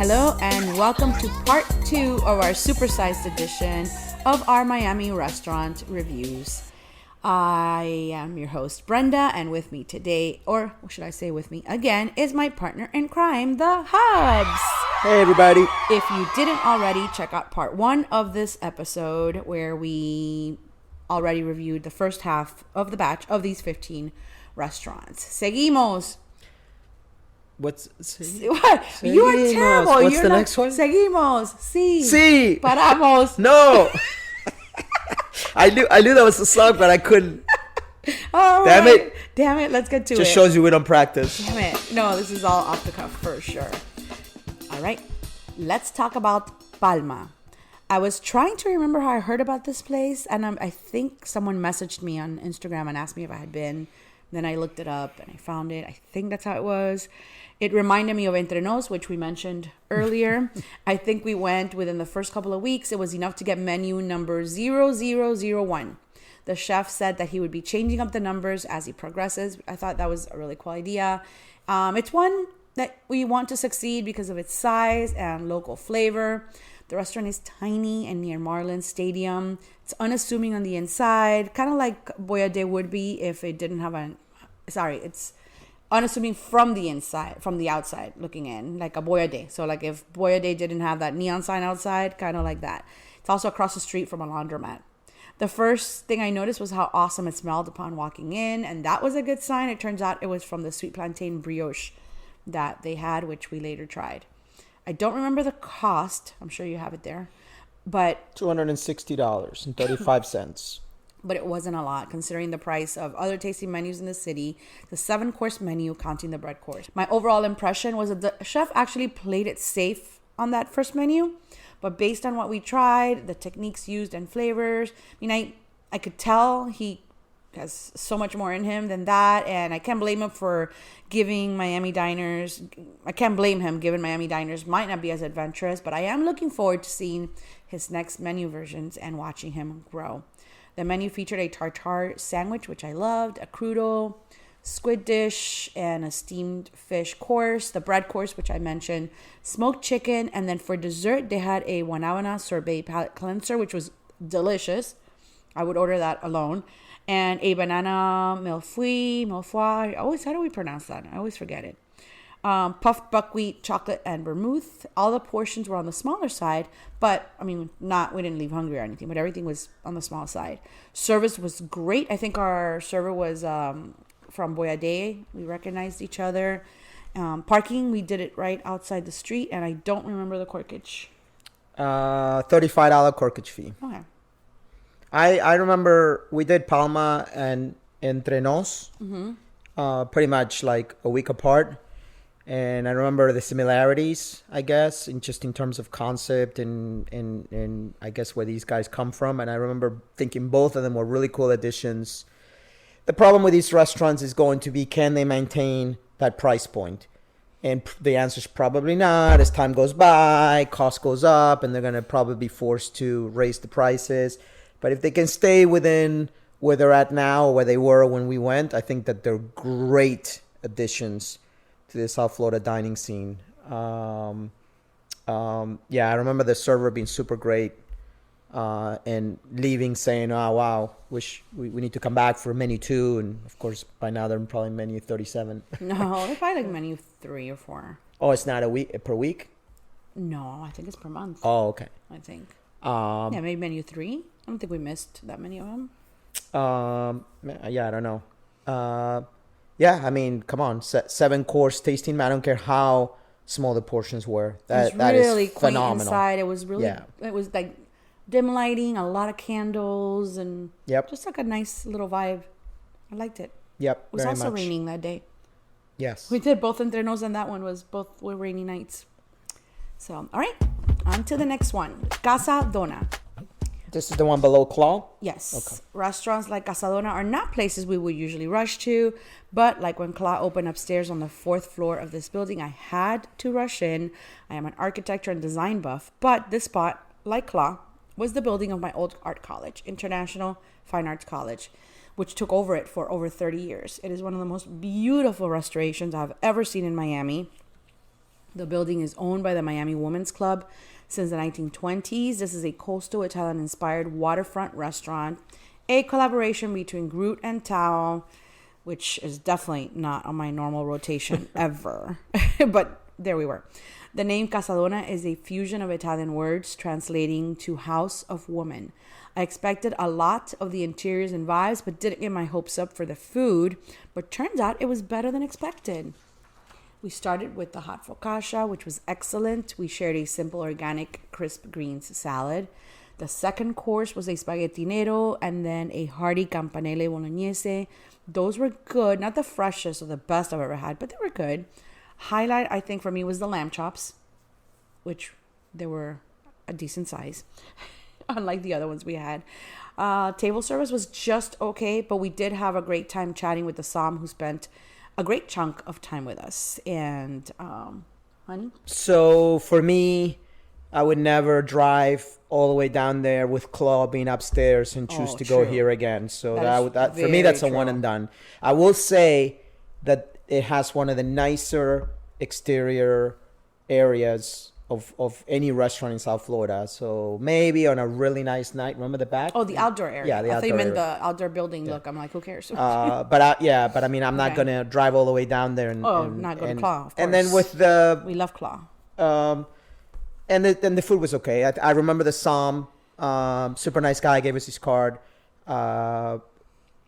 Hello and welcome to part 2 of our supersized edition of our Miami restaurant reviews. I am your host Brenda, and with me today, or should I say with me again, is my partner in crime, the Hubs. Hey everybody. If you didn't already, check out part 1 of this episode where we already reviewed the first half of the batch of these 15 restaurants. Seguimos. What? Seguimos. You are terrible. What's the next one? Seguimos. Sí. Paramos. No. I knew that was the song, but I couldn't. Oh, Damn right. it. Damn it. Let's get to it. Just shows you we don't practice. Damn it. No, this is all off the cuff for sure. All right. Let's talk about Palma. I was trying to remember how I heard about this place, and I think someone messaged me on Instagram and asked me if I had been. Then I looked it up and I found it. I think that's how it was. It reminded me of Entre Nos, which we mentioned earlier. I think we went within the first couple of weeks. It was enough to get menu number 0001. The chef said that he would be changing up the numbers as he progresses. I thought that was a really cool idea. It's one that we want to succeed because of its size and local flavor. The restaurant is tiny and near Marlins Stadium. It's unassuming on the inside, kind of like Boyardee would be if it didn't have it's unassuming from the inside, from the outside looking in, like a Boyardee. So like if Boyardee didn't have that neon sign outside, kind of like that. It's also across the street from a laundromat. The first thing I noticed was how awesome it smelled upon walking in, and that was a good sign. It turns out it was from the sweet plantain brioche that they had, which we later tried. I don't remember the cost. I'm sure you have it there, but $260.35. But it wasn't a lot considering the price of other tasting menus in the city, the 7-course menu counting the bread course. My overall impression was that the chef actually played it safe on that first menu, but based on what we tried, the techniques used and flavors, I could tell he has so much more in him than that, and I can't blame him for giving Miami diners might not be as adventurous, but I am looking forward to seeing his next menu versions and watching him grow. The menu featured a tartare sandwich, which I loved, a crudo, squid dish, and a steamed fish course, the bread course, which I mentioned, smoked chicken, and then for dessert, they had a guanábana sorbet palate cleanser, which was delicious. I would order that alone. And a banana mille-feuille. How do we pronounce that? I always forget it. Puffed buckwheat, chocolate, and vermouth. All the portions were on the smaller side, but we didn't leave hungry or anything, but everything was on the small side. Service was great. I think our server was from Boyardee. We recognized each other. Parking, we did it right outside the street, and I don't remember the corkage. $35 corkage fee. Okay. I remember we did Palma and Entre Nos, pretty much like a week apart. And I remember the similarities, I guess, in terms of concept and I guess where these guys come from. And I remember thinking both of them were really cool additions. The problem with these restaurants is going to be, can they maintain that price point? And the answer is probably not. As time goes by, cost goes up, and they're going to probably be forced to raise the prices. But if they can stay within where they're at now or where they were when we went, I think that they're great additions to the South Florida dining scene. I remember the server being super great and leaving saying, "Oh wow, wish we need to come back for menu 2." And of course, by now they're probably menu 37. No, they're probably like menu 3 or 4. Oh, it's not per week? No, I think it's per month. Oh, okay. I think. Maybe menu 3. I don't think we missed that many of them. I don't know. Come on, 7-course tasting. I don't care how small the portions were. That really is quaint phenomenal. Inside. It was really, It was like dim lighting, a lot of candles, and just like a nice little vibe. I liked it. Yep, it was also raining that day. Yes, we did both Entre Nos, and that one were rainy nights. So, all right, on to the next one, Casa Dona. This is the one below Claw? Yes. Okay. Restaurants like Casa Dona are not places we would usually rush to, but like when Claw opened upstairs on the 4th floor of this building, I had to rush in. I am an architecture and design buff, but this spot, like Claw, was the building of my old art college, International Fine Arts College, which took over it for over 30 years. It is one of the most beautiful restorations I've ever seen in Miami. The building is owned by the Miami Women's Club since the 1920s. This is a coastal Italian-inspired waterfront restaurant, a collaboration between Groot and Tao, which is definitely not on my normal rotation ever. But there we were. The name Casadona is a fusion of Italian words translating to House of Woman. I expected a lot of the interiors and vibes, but didn't get my hopes up for the food. But turns out it was better than expected. We started with the hot focaccia, which was excellent. We shared a simple organic crisp greens salad. The second course was a spaghetti nero and then a hearty campanelle bolognese. Those were good. Not the freshest or the best I've ever had, but they were good. Highlight, I think, for me was the lamb chops, which they were a decent size, unlike the other ones we had. Table service was just okay, but we did have a great time chatting with the Som, who spent a great chunk of time with us. And, honey? So for me, I would never drive all the way down there with Claw being upstairs and choose to go here again. So that for me, that's a one and done. I will say that it has one of the nicer exterior areas of any restaurant in South Florida. So maybe on a really nice night, remember the back? Oh, the outdoor area. Yeah, the outdoor I thought you meant area. the outdoor building look. I'm like, who cares? But I mean, I'm not gonna drive all the way down there and not go to Claw. Of course. And then with the we love Claw. And the food was okay. I remember the Som, super nice guy, gave us his card.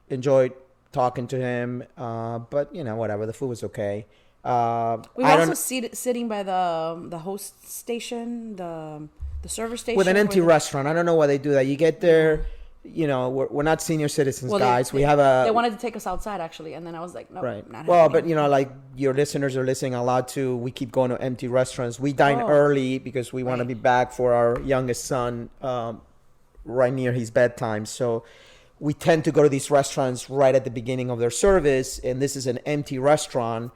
Enjoyed talking to him, but whatever. The food was okay. We were also sitting by the host station, the server station with an empty restaurant. I don't know why they do that. You get there, we're not senior citizens, guys. We have they wanted to take us outside actually, and then I was like, no, right. Not well, happening. but like your listeners are listening a lot too. We keep going to empty restaurants. We dine early because we want to be back for our youngest son, right near his bedtime. So we tend to go to these restaurants right at the beginning of their service, and this is an empty restaurant.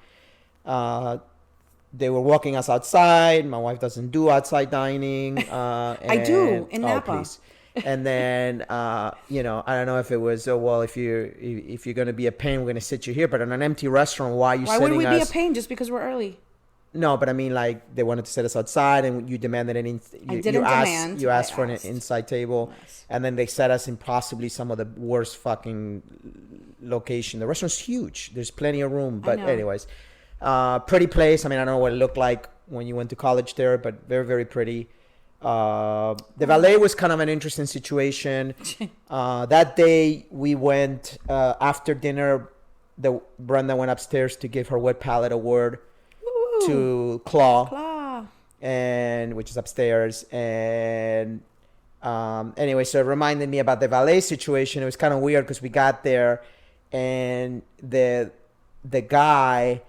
They were walking us outside. My wife doesn't do outside dining. I do in Napa. Please. And then, I don't know if it was, if you're going to be a pain, we're going to sit you here. But in an empty restaurant, why are you sitting us? Why would we be a pain just because we're early? No, but I mean, like, they wanted to sit us outside, and you demanded you asked for an inside table, yes. And then they set us in possibly some of the worst fucking location. The restaurant's huge. There's plenty of room. But anyways, pretty place. I mean, I don't know what it looked like when you went to college there, but very, very pretty. The valet was kind of an interesting situation. That day we went after dinner. Brenda went upstairs to give her Wet Palette award to Claw, and which is upstairs. And anyway, so it reminded me about the valet situation. It was kind of weird because we got there, and the guy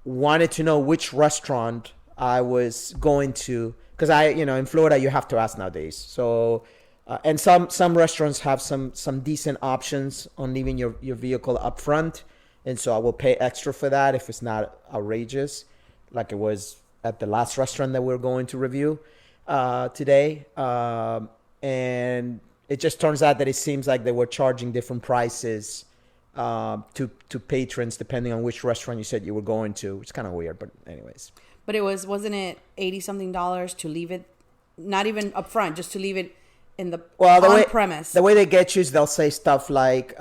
wanted to know which restaurant I was going to. Because in Florida, you have to ask nowadays. So, and some restaurants have some decent options on leaving your vehicle up front. And so I will pay extra for that if it's not outrageous, like it was at the last restaurant that we're going to review today. And it just turns out that it seems like they were charging different prices to patrons depending on which restaurant you said you were going to. It's kind of weird, but anyways. But wasn't it $80-something to leave it, not even up front, just to leave it in the on premise? The way they get you is they'll say stuff like,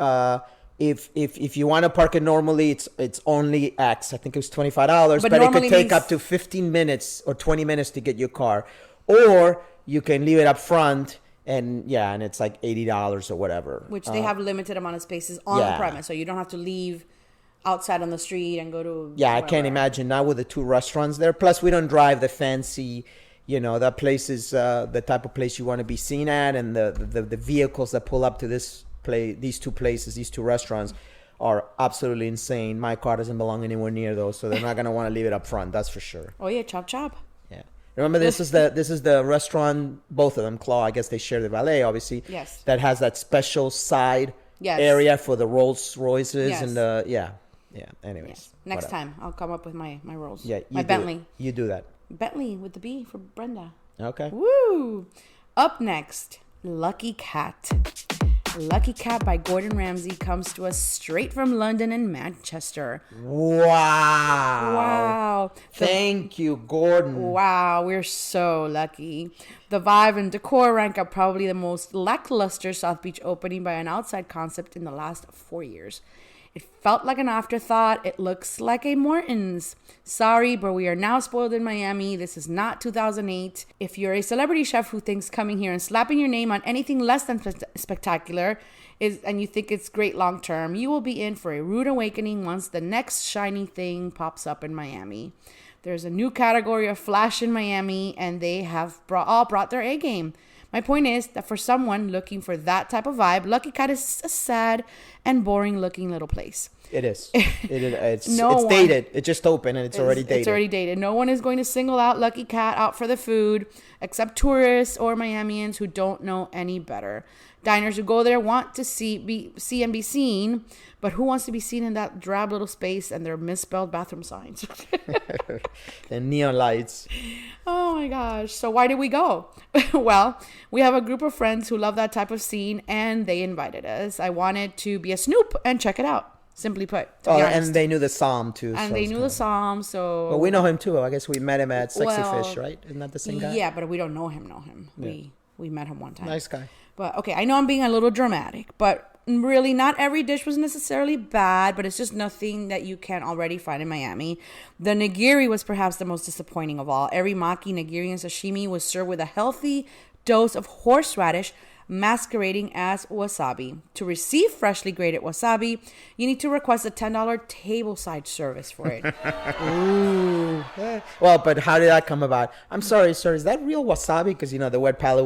if you want to park it normally, it's only X. I think it was $25, but it could take up to 15 minutes or 20 minutes to get your car, or you can leave it up front. And it's like $80 or whatever. Which they have limited amount of spaces on the premise, so you don't have to leave outside on the street and go to wherever. I can't imagine not with the two restaurants there. Plus we don't drive the fancy, that place is the type of place you want to be seen at, and the vehicles that pull up to these two restaurants are absolutely insane. My car doesn't belong anywhere near those, so they're not going to want to leave it up front, that's for sure. Oh yeah, chop chop. Yeah, remember this is the restaurant, both of them, Claw, I guess they share the valet obviously. Yes. That has that special side area for the Rolls Royces and the anyways. Yes. Next time I'll come up with my Rolls. Yeah, my Bentley. You do that. Bentley with the B for Brenda. Okay. Woo! Up next, Lucky Cat. Lucky Cat by Gordon Ramsay comes to us straight from London and Manchester. Wow. Thank you, Gordon. Wow, we're so lucky. The vibe and decor rank up probably the most lackluster South Beach opening by an outside concept in the last 4 years. It felt like an afterthought. It looks like a Morton's. Sorry, but we are now spoiled in Miami. This is not 2008. If you're a celebrity chef who thinks coming here and slapping your name on anything less than spectacular and you think it's great long term, you will be in for a rude awakening once the next shiny thing pops up in Miami. There's a new category of flash in Miami, and they have all brought their A game. My point is that for someone looking for that type of vibe, Lucky Cat is a sad and boring looking little place. It is. It's dated. It just opened and it's already dated. It's already dated. No one is going to single out Lucky Cat out for the food except tourists or Miamians who don't know any better. Diners who go there want to see and be seen, but who wants to be seen in that drab little space and their misspelled bathroom signs? And neon lights. Oh my gosh. So why did we go? Well, we have a group of friends who love that type of scene, and they invited us. I wanted to be a snoop and check it out. Simply put. And they knew the Psalm too. And they knew the Psalm, so... Well, we know him too. I guess we met him at Sexy Fish, right? Isn't that the same guy? Yeah, but we don't know him. Yeah. We met him one time. Nice guy. But, okay, I know I'm being a little dramatic, but really not every dish was necessarily bad, but it's just nothing that you can't already find in Miami. The nigiri was perhaps the most disappointing of all. Every maki, nigiri, and sashimi was served with a healthy dose of horseradish masquerading as wasabi. To receive freshly grated wasabi, you need to request a $10 tableside service for it. Ooh. Well, but how did that come about? I'm sorry, sir, is that real wasabi? Because, the Whet Palette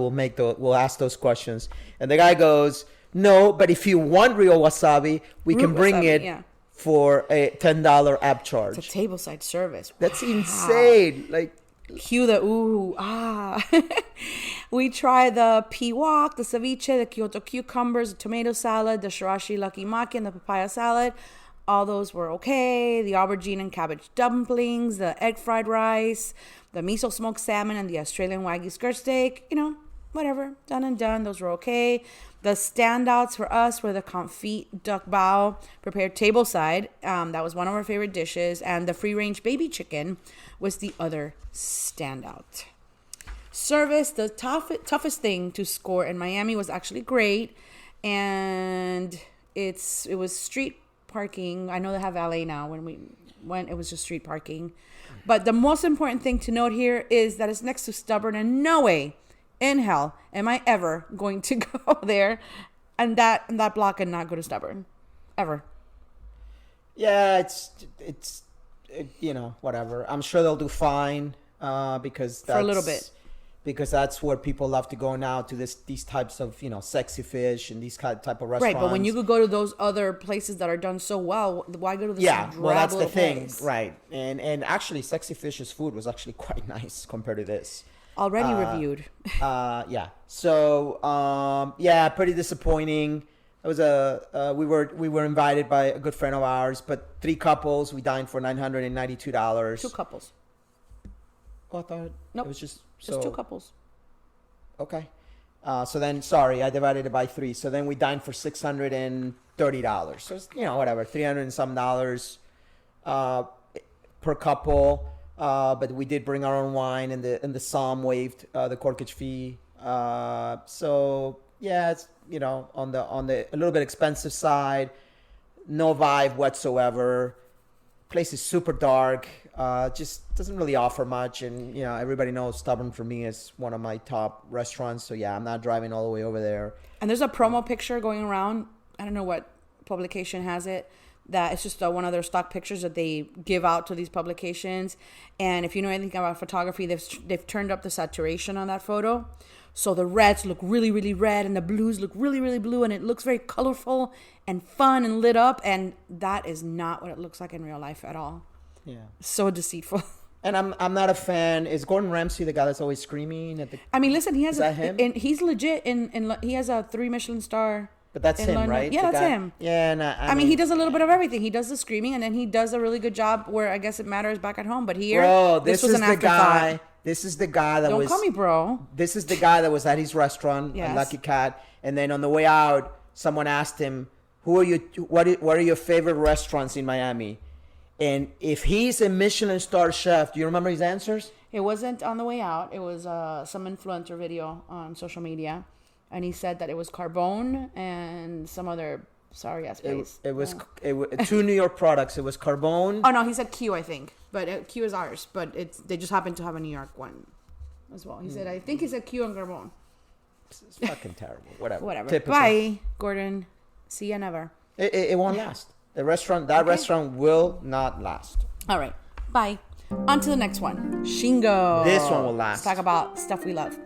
will ask those questions. And the guy goes, no, but if you want real wasabi, we can bring it for a $10 app charge. It's a tableside service. That's insane. Like, cue the ooh, ah. We tried the pea wok, the ceviche, the Kyoto cucumbers, the tomato salad, the shirashi lucky maki, and the papaya salad. All those were okay. The aubergine and cabbage dumplings, the egg fried rice, the miso smoked salmon, and the Australian Wagyu skirt steak. Whatever. Done and done. Those were okay. The standouts for us were the confit duck bao prepared tableside. That was one of our favorite dishes. And the free-range baby chicken was the other standout. Service, the toughest thing to score in Miami, was actually great. And it was street parking. I know they have valet now. When we went, it was just street parking. But the most important thing to note here is that it's next to Stubborn, and no way in hell am I ever going to go there and that block and not go to Stubborn ever. Yeah, it's whatever. I'm sure they'll do fine because that's, for a little bit, because that's where people love to go now, to these types of Sexy Fish and these type of restaurants. Right, but when you could go to those other places that are done so well, why go to this drab well, that's the thing, place? Right? And actually, Sexy Fish's food was actually quite nice compared to this. Already reviewed. Yeah. So, pretty disappointing. It was we were invited by a good friend of ours, but 3 couples. We dined for $992. 2 couples. Oh, I thought nope. It was just 2 couples. Okay. So then, sorry, I divided it by 3. So then we dined for $630. So it's, whatever, $300 and some dollars per couple. But we did bring our own wine, and the Psalm waived the corkage fee. So yeah, it's on the a little bit expensive side. No vibe whatsoever. Place is super dark. Just doesn't really offer much, and everybody knows Stubborn for me is one of my top restaurants. So yeah, I'm not driving all the way over there. And there's a promo picture going around. I don't know what publication has it. That it's just one of their stock pictures that they give out to these publications. And if you know anything about photography, they've turned up the saturation on that photo. So the reds look really, really red, and the blues look really, really blue, and it looks very colorful and fun and lit up. And that is not what it looks like in real life at all. Yeah. So deceitful. And I'm not a fan. Is Gordon Ramsay the guy that's always screaming at the... I mean, listen, he has... Is that him? And he's legit he has a 3 Michelin star... But that's him, London. right? Yeah, that's him. Yeah, and I mean, he does a little bit of everything. He does the screaming, and then he does a really good job where I guess it matters back at home. But here, this was an afterthought. This is the guy Don't call me bro. This is the guy that was at his restaurant, yes. Lucky Cat, and then on the way out, someone asked him, what are your favorite restaurants in Miami? And if he's a Michelin star chef, do you remember his answers? It wasn't On the Way Out. It was some influencer video on social media. And he said that it was Carbone and some other sorry ass place. It was two New York products. It was Carbone. Oh, no, he said Q, I think. But Q is ours. But they just happen to have a New York one as well. He said, I think he said Q and Carbone. It's fucking terrible. Whatever. Typical. Bye, Gordon. See ya never. It won't last. Restaurant will not last. All right. Bye. On to the next one. Shingo. This one will last. Let's talk about stuff we love.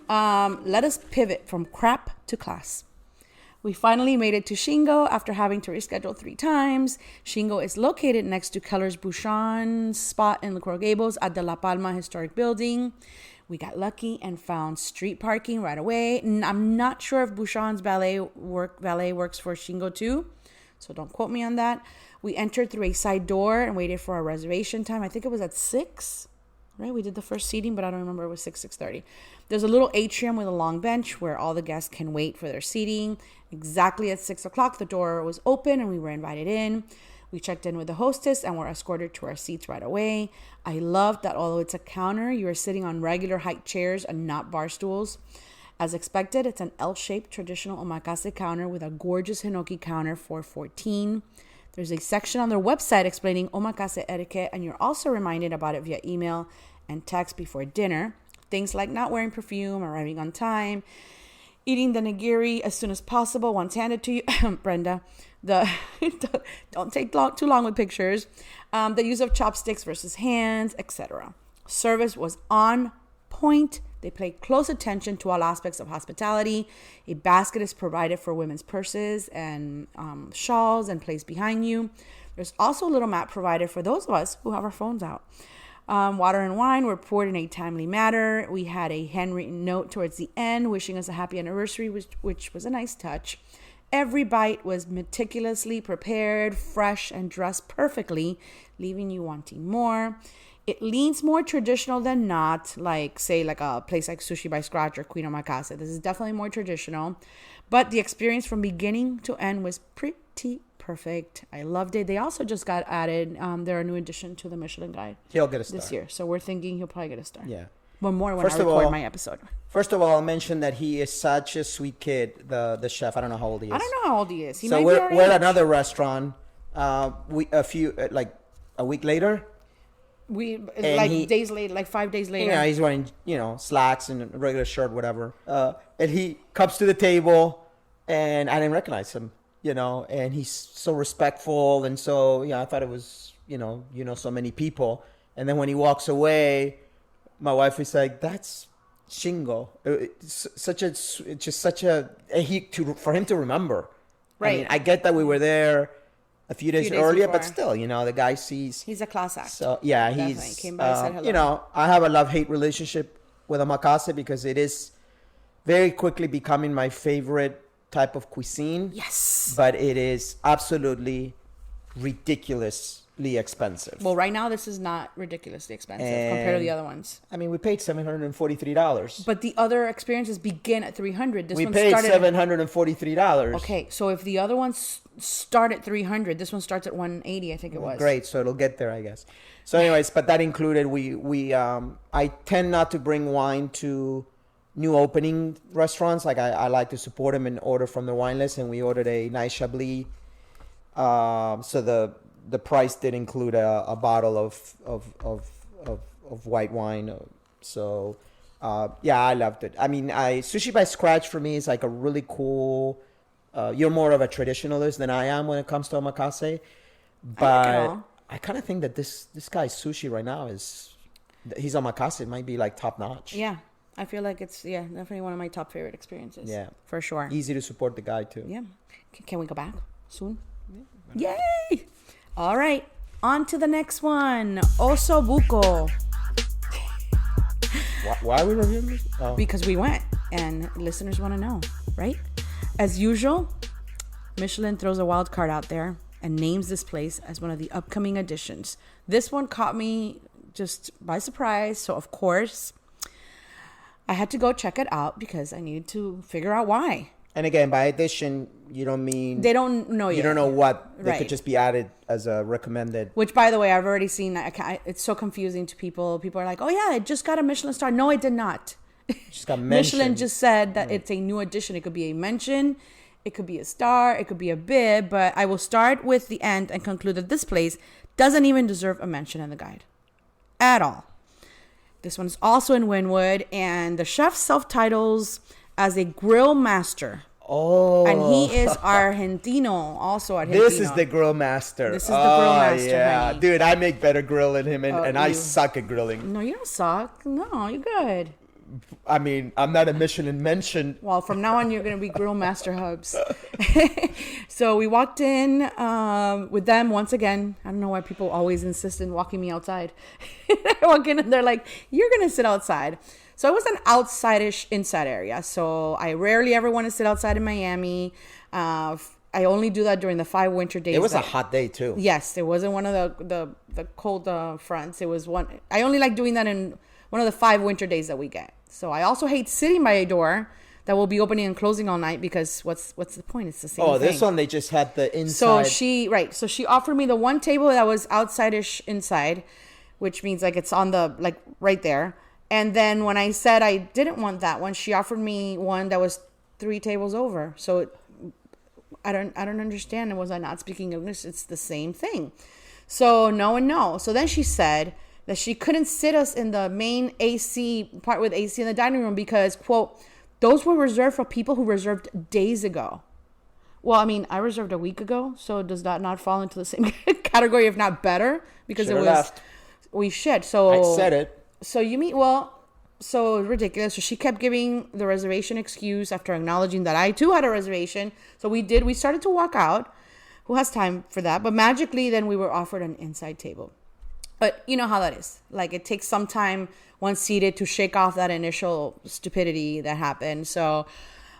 Let us pivot from crap to class. We finally made it to Shingo after having to reschedule 3 times. Shingo is located next to Keller's Bouchon spot in Coral Gables at the La Palma Historic Building. We got lucky and found street parking right away. I'm not sure if Bouchon's valet works for Shingo too, so don't quote me on that. We entered through a side door and waited for our reservation time. I think it was at 6, right? We did the first seating, but I don't remember. It was 6:30. There's a little atrium with a long bench where all the guests can wait for their seating. Exactly at 6 o'clock, the door was open and we were invited in. We checked in with the hostess and were escorted to our seats right away. I loved that although it's a counter, you are sitting on regular height chairs and not bar stools. As expected, it's an L-shaped traditional omakase counter with a gorgeous hinoki counter for $14. There's a section on their website explaining omakase etiquette, and you're also reminded about it via email and text before dinner. Things like not wearing perfume, arriving on time, eating the nigiri as soon as possible once handed to you. Brenda, don't take too long with pictures. The use of chopsticks versus hands, etc. Service was on point. They pay close attention to all aspects of hospitality. A basket is provided for women's purses and shawls and placed behind you. There's also a little mat provided for those of us who have our phones out. Water and wine were poured in a timely manner. We had a handwritten note towards the end wishing us a happy anniversary, which was a nice touch. Every bite was meticulously prepared, fresh, and dressed perfectly, leaving you wanting more. It leans more traditional than not, like a place like Sushi by Scratch or Queen Omakase. This is definitely more traditional, but the experience from beginning to end was pretty perfect. I loved it. They also just got added. They're a new addition to the Michelin Guide. He'll get a star this year, so we're thinking he'll probably get a star. Yeah. One more when I record my episode. First of all, I'll mention that he is such a sweet kid. The chef. I don't know how old he is. I don't know how old he is. He so might we're be at another restaurant. A week later. Days later, like 5 days later. Yeah, he's wearing slacks and a regular shirt, whatever. And he comes to the table, and I didn't recognize him. And he's so respectful, and so I thought it was so many people. And then when he walks away, my wife is like, "That's Shingo." It's for him to remember. Right. I mean, I get that we were there a few days earlier, before. But still, the guy sees. He's a class act. So yeah, definitely. Came by, said hello. I have a love-hate relationship with omakase because it is very quickly becoming my favorite type of cuisine. Yes. But it is absolutely ridiculously expensive. Well, right now this is not ridiculously expensive compared to the other ones. I mean, we paid $743. But the other experiences begin at $300. We paid $743. Okay, so if the other ones start at $300, this one starts at $180, I think it was. Great, so it'll get there, I guess. So anyways, but that included I tend not to bring wine to new opening restaurants. Like I like to support them and order from the wine list, and we ordered a nice Chablis. So the price did include a bottle of white wine. So I loved it. I mean, Sushi by Scratch for me is like a really cool. You're more of a traditionalist than I am when it comes to omakase, but I kind of think that this guy's sushi right now his omakase might be like top notch. Yeah. I feel like it's, definitely one of my top favorite experiences. Yeah. For sure. Easy to support the guy, too. Yeah. Can we go back soon? Yeah. Yay! All right. On to the next one. Ossobucco. Why are we reviewing this? Oh. Because we went, and listeners want to know, right? As usual, Michelin throws a wild card out there and names this place as one of the upcoming additions. This one caught me just by surprise, so of course I had to go check it out because I needed to figure out why. And again, by addition, you don't mean They don't know yet. you don't know what they Right. could just be added as a recommended. Which, by the way, I've already seen. It's so confusing to people. People are like, "Oh yeah, it just got a Michelin star." No, it did not. Just got mentioned. Michelin just said that it's a new addition. It could be a mention, it could be a star, it could be a bib. But I will start with the end and conclude that this place doesn't even deserve a mention in the guide at all. This one's also in Wynwood, and the chef self-titles as a grill master. Oh, And he is Argentino, also Argentino. This is the grill master. This is the grill master, Yeah, honey. dude, I make better grill than him, and I you- suck at grilling. No, you don't suck. No, you're good. I mean, I'm not a Michelin mention. Well, from now on, you're going to be Grill Master Hubs. So we walked in with them once again. I don't know why people always insist in walking me outside. I walk in and they're like, you're going to sit outside. So it was an outside-ish inside area. So I rarely ever want to sit outside in Miami. I only do that during the 5 winter days. It was a hot day too. Yes, it wasn't one of the cold fronts. It was one. I only like doing that in one of the 5 winter days that we get. So I also hate sitting by a door that will be opening and closing all night because what's the point? It's the same thing. This one they just had the inside. So she offered me the one table that was outside-ish inside, which means like it's on the like right there. And then when I said I didn't want that one, she offered me one that was 3 tables over. So I don't understand. And was I not speaking English? It's the same thing. So no and no. So then she said that she couldn't sit us in the main AC part with AC in the dining room because, quote, those were reserved for people who reserved days ago. Well, I mean, I reserved a week ago, so does that not fall into the same category, if not better? Because Should've it was left. we shit. So I said it. So so ridiculous. So she kept giving the reservation excuse after acknowledging that I too had a reservation. So we started to walk out. Who has time for that? But magically, then we were offered an inside table. But you know how that is. Like, it takes some time once seated to shake off that initial stupidity that happened. So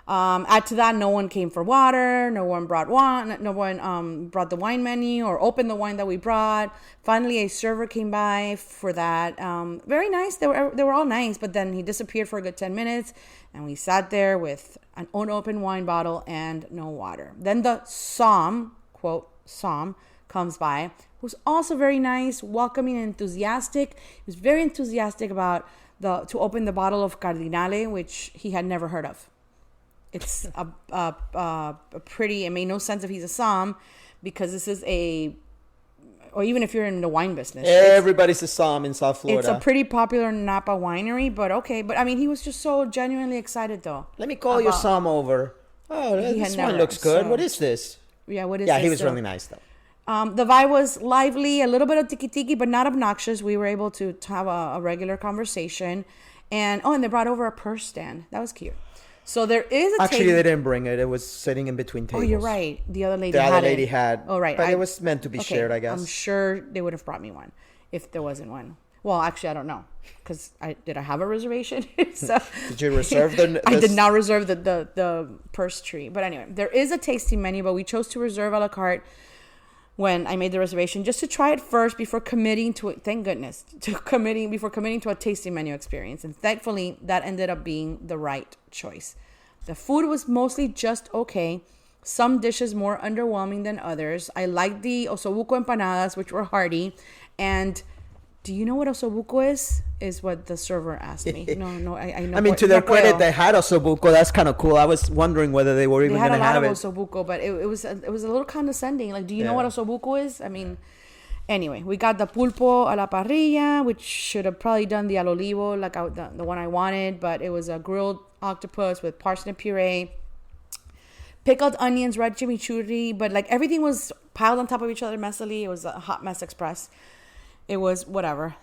add to that, no one came for water. No one brought wine. No one brought the wine menu or opened the wine that we brought. Finally, a server came by for that. Very nice. They were all nice. But then he disappeared for a good 10 minutes. And we sat there with an unopened wine bottle and no water. Then the quote, Som, comes by, who's also very nice, welcoming and enthusiastic. He was very enthusiastic about to open the bottle of Cardinale, which he had never heard of. It's a pretty, it made no sense if he's a Som, because this is or even if you're in the wine business. Everybody's a Som in South Florida. It's a pretty popular Napa winery, but okay. But I mean, he was just so genuinely excited though. Let me call your Som over. Oh, this one looks good. What is this? Yeah, what is Yeah, this? he was really nice though. The vibe was lively, a little bit of tiki-tiki, but not obnoxious. We were able to have a regular conversation. And they brought over a purse stand. That was cute. So there is a Actually, they didn't bring it. It was sitting in between tables. Oh, you're right. The other lady The had other it. lady had. Oh, right. But it was meant to be shared, I guess. I'm sure they would have brought me one if there wasn't one. Well, actually, I don't know. Because did I have a reservation? So, did you reserve the... I did not reserve the purse tree. But anyway, there is a tasting menu, but we chose to reserve a la carte when I made the reservation, just to try it first before committing to it. Thank goodness, before committing to a tasting menu experience. And thankfully, that ended up being the right choice. The food was mostly just okay. Some dishes more underwhelming than others. I liked the Ossobucco empanadas, which were hearty. And do you know what Ossobucco is? Is what the server asked me. No, I know. I mean, to their credit, they had Ossobucco. That's kind of cool. I was wondering whether they were even going to have it. They had a lot of Ossobucco, but it was a little condescending. Like, do you know what Ossobucco is? I mean, anyway, we got the pulpo a la parrilla, which should have probably done the al olivo, like the one I wanted, but it was a grilled octopus with parsnip puree, pickled onions, red chimichurri, but like everything was piled on top of each other messily. It was a hot mess express. It was whatever.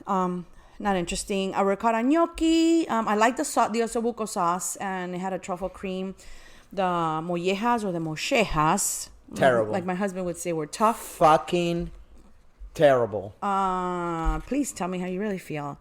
Not interesting. A ricotta gnocchi. I like the Ossobucco sauce, and it had a truffle cream. The mollejas or the mochejas. Terrible. Like my husband would say, were tough. Fucking terrible. Please tell me how you really feel.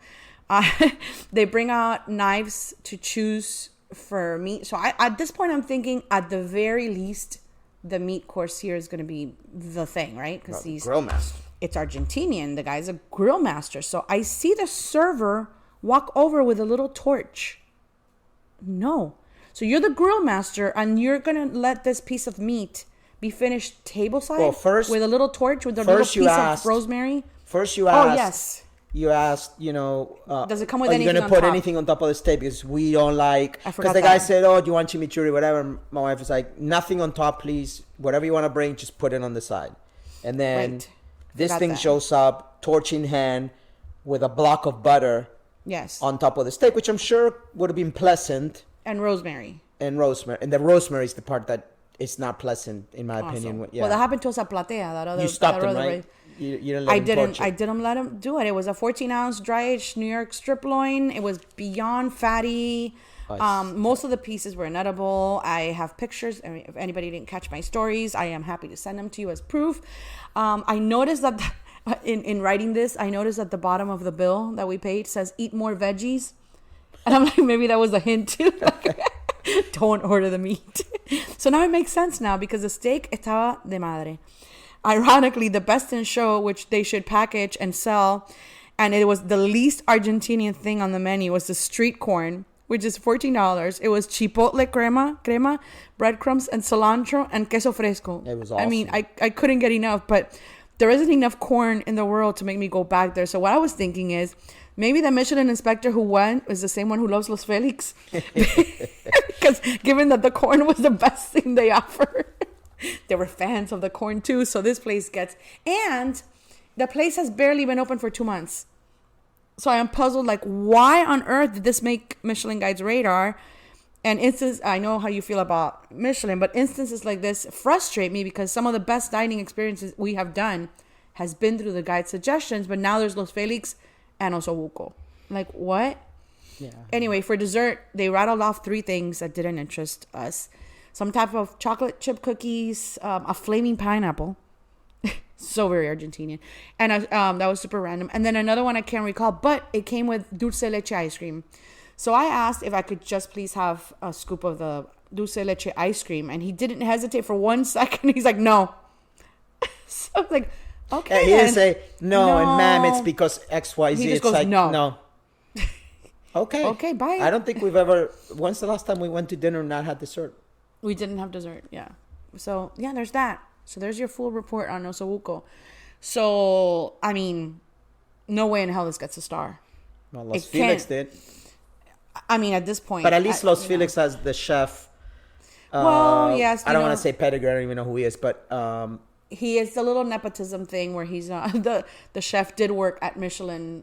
They bring out knives to choose for meat. So at this point, I'm thinking at the very least, the meat course here is going to be the thing, right? Because Grill master. It's Argentinian. The guy's a grill master. So I see the server walk over with a little torch. No. So you're the grill master, and you're gonna let this piece of meat be finished table side. Well, first, with a little torch with a little piece of rosemary. First, you asked. Oh yes. You asked, does it come with are you anything going to on put top? anything on top of the steak? Because we don't like... I forgot Because the that. guy said, oh, do you want chimichurri, whatever. My wife was like, nothing on top, please. Whatever you want to bring, just put it on the side. And then this thing shows up, torch in hand, with a block of butter on top of the steak, which I'm sure would have been pleasant. And rosemary. And the rosemary is the part that is not pleasant, in my opinion. Yeah. Well, that happened to us at Platea. That other, you stopped him, right? You didn't let him torch it. I didn't let him do it. It was a 14-ounce dry-aged New York strip loin. It was beyond fatty. Nice. Most of the pieces were inedible. I have pictures. I mean, if anybody didn't catch my stories, I am happy to send them to you as proof. I noticed that in writing this, I noticed at the bottom of the bill that we paid says "eat more veggies," and I'm like, maybe that was a hint too. Don't order the meat. So now it makes sense now because the steak estaba de madre. Ironically, the best in show, which they should package and sell, and it was the least Argentinian thing on the menu, was the street corn, which is $14. It was chipotle crema, breadcrumbs, and cilantro, and queso fresco. It was awesome. I mean, I couldn't get enough, but there isn't enough corn in the world to make me go back there. So what I was thinking is, maybe the Michelin inspector who went is the same one who loves Los Felix. Because given that the corn was the best thing they offered. They were fans of the corn too, so this place gets... And the place has barely been open for 2 months. So I am puzzled, like, why on earth did this make Michelin Guide's radar? And I know how you feel about Michelin, but instances like this frustrate me because some of the best dining experiences we have done has been through the guide suggestions, but now there's Los Felix and Ossobucco. Like, what? Yeah. Anyway, for dessert, they rattled off 3 things that didn't interest us. Some type of chocolate chip cookies, a flaming pineapple. So very Argentinian. And that was super random. And then another one I can't recall, but it came with dulce leche ice cream. So I asked if I could just please have a scoop of the dulce leche ice cream. And he didn't hesitate for 1 second. He's like, no. So I was like, okay. He didn't say, no, and ma'am, it's because X, Y, Z. He just it's goes, like, no. Okay. Okay, bye. I don't think we've ever... When's the last time we went to dinner and not had dessert? We didn't have dessert, yeah. So, yeah, there's that. So, there's your full report on Ossobucco. So, I mean, no way in hell this gets a star. Well, Los Felix did. I mean, at this point. But at least Los Felix has the chef. Well, yes. I don't want to say pedigree. I don't even know who he is, but... he is the little nepotism thing where he's the chef did work at Michelin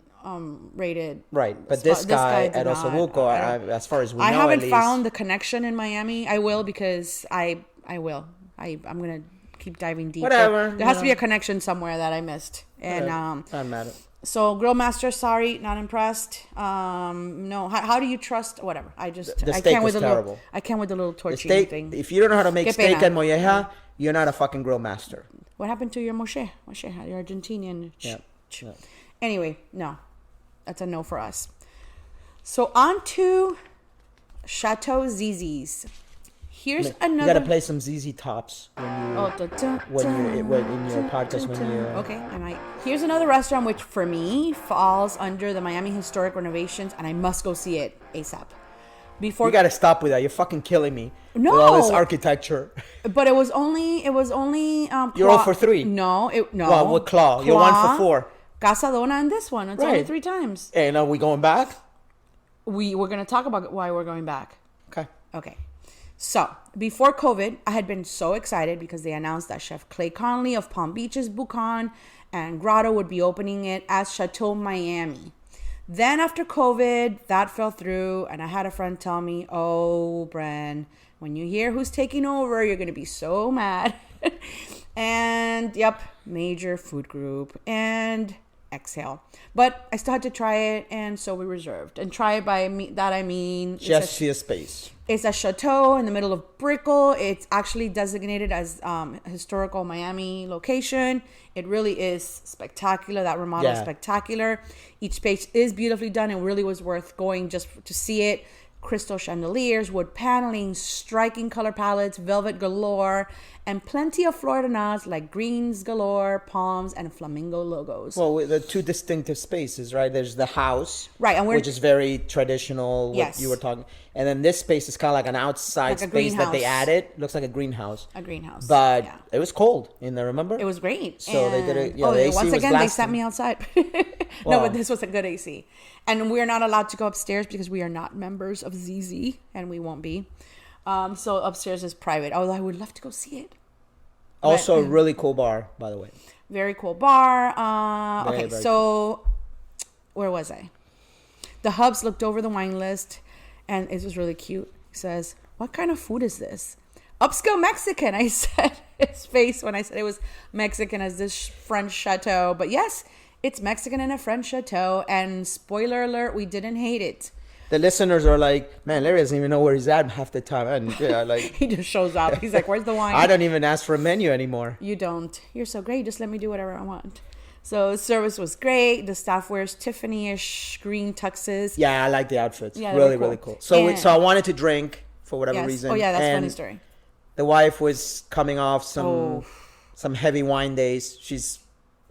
rated. Right, but this guy at Ossobucco, as far as we know, I haven't found the connection in Miami. I will because I will. I'm gonna keep diving deep. Whatever. There has to be a connection somewhere that I missed. And doesn't matter. So Grill Master, sorry, not impressed. No, how do you trust? Whatever. I steak can't was with terrible. I can't with the little torching thing. If you don't know how to make steak and molleja, you're not a fucking grill master. What happened to your Moshe, your Argentinian? Yeah. Anyway, no. That's a no for us. So on to Chateau ZZ's. Here's another... You gotta play some ZZ Tops when in your podcast when you... Okay, I might. Here's another restaurant which for me falls under the Miami Historic Renovations, and I must go see it ASAP. You gotta stop with that. You're fucking killing me. No. With all this architecture. But it was only. You're all for 3. No. Well, with Claw. You're 1 for 4. Casa Dona and this one. It's only 3 times. And are we going back? We're going to talk about why we're going back. Okay. So, before COVID, I had been so excited because they announced that Chef Clay Conley of Palm Beach's Buchan and Grotto would be opening it as Chateau Miami. Then after COVID, that fell through, and I had a friend tell me, oh, Bren, when you hear who's taking over, you're going to be so mad. And, yep, major food group, and exhale. But I still had to try it, and so we reserved. And try it by that I mean... Just see a space. It's a chateau in the middle of Brickell. It's actually designated as historical Miami location. It really is spectacular. That remodel is spectacular. Each space is beautifully done. It really was worth going just to see it. crystal chandeliers, wood paneling, striking color palettes, velvet galore, and plenty of Florida nods like greens galore, palms, and flamingo logos. Well, with the two distinctive spaces, right? There's the house, right, and which is very traditional. What yes. you were talking, and then this space is kind of like an outside like space that they added. Looks like a greenhouse. A greenhouse, but yeah. It was cold in there. Remember? It was great. So and, they did it. Yeah, the AC once was again, blasting. they sent me outside. Wow. No, but this was a good AC, and we're not allowed to go upstairs because we are not members of ZZ, and we won't be. So upstairs is private. Although I would love to go see it. Also, a really cool bar, by the way. Very cool bar. Very So where was I? The Hubs looked over the wine list, and it was really cute. He says, "What kind of food is this?" "Upscale Mexican," I said. His face when I said it was Mexican as this French chateau. But yes, it's Mexican in a French chateau. And spoiler alert, we didn't hate it. The listeners are like, man, Larry doesn't even know where he's at half the time. And yeah, like he just shows up. He's like, "Where's the wine?" I don't even ask for a menu anymore. You don't. You're so great. Just let me do whatever I want. So service was great. The staff wears Tiffany-ish green tuxes. Yeah, I like the outfits. Yeah, really cool. So so I wanted to drink for whatever yes. reason. Oh yeah, that's a and funny story. The wife was coming off some heavy wine days. She's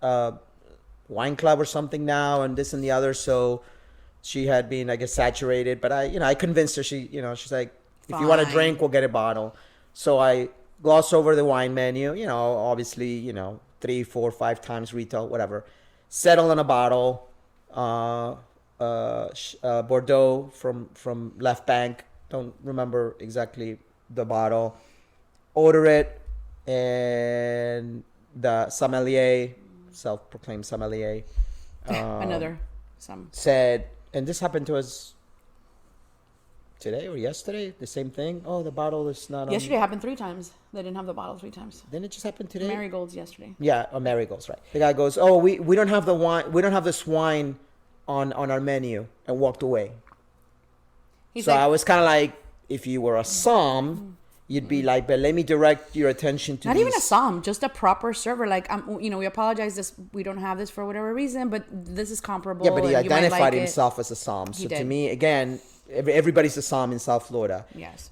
wine club or something now, and this and the other. So she had been, I guess, saturated. But I convinced her. She's like, if you want to drink, we'll get a bottle. So I gloss over the wine menu. Obviously, 3, 4, 5 times retail, whatever. Settle on a bottle. Bordeaux from Left Bank. Don't remember exactly the bottle. Order it, and the sommelier, self-proclaimed sommelier, said, and this happened to us today or yesterday, the same thing. Oh, the bottle is not. Yesterday happened 3 times. They didn't have the bottle 3 times. Didn't it just happen today? Marigolds yesterday. Yeah, marigolds, right? The guy goes, "Oh, we don't have the wine. We don't have this wine on our menu," and walked away. So I was kind of like, if you were a som, you'd be like, but let me direct your attention to not even a som, just a proper server. Like, we apologize. We don't have this for whatever reason, but this is comparable. Yeah, but he identified himself as a som. So to me, again, everybody's a som in South Florida. Yes.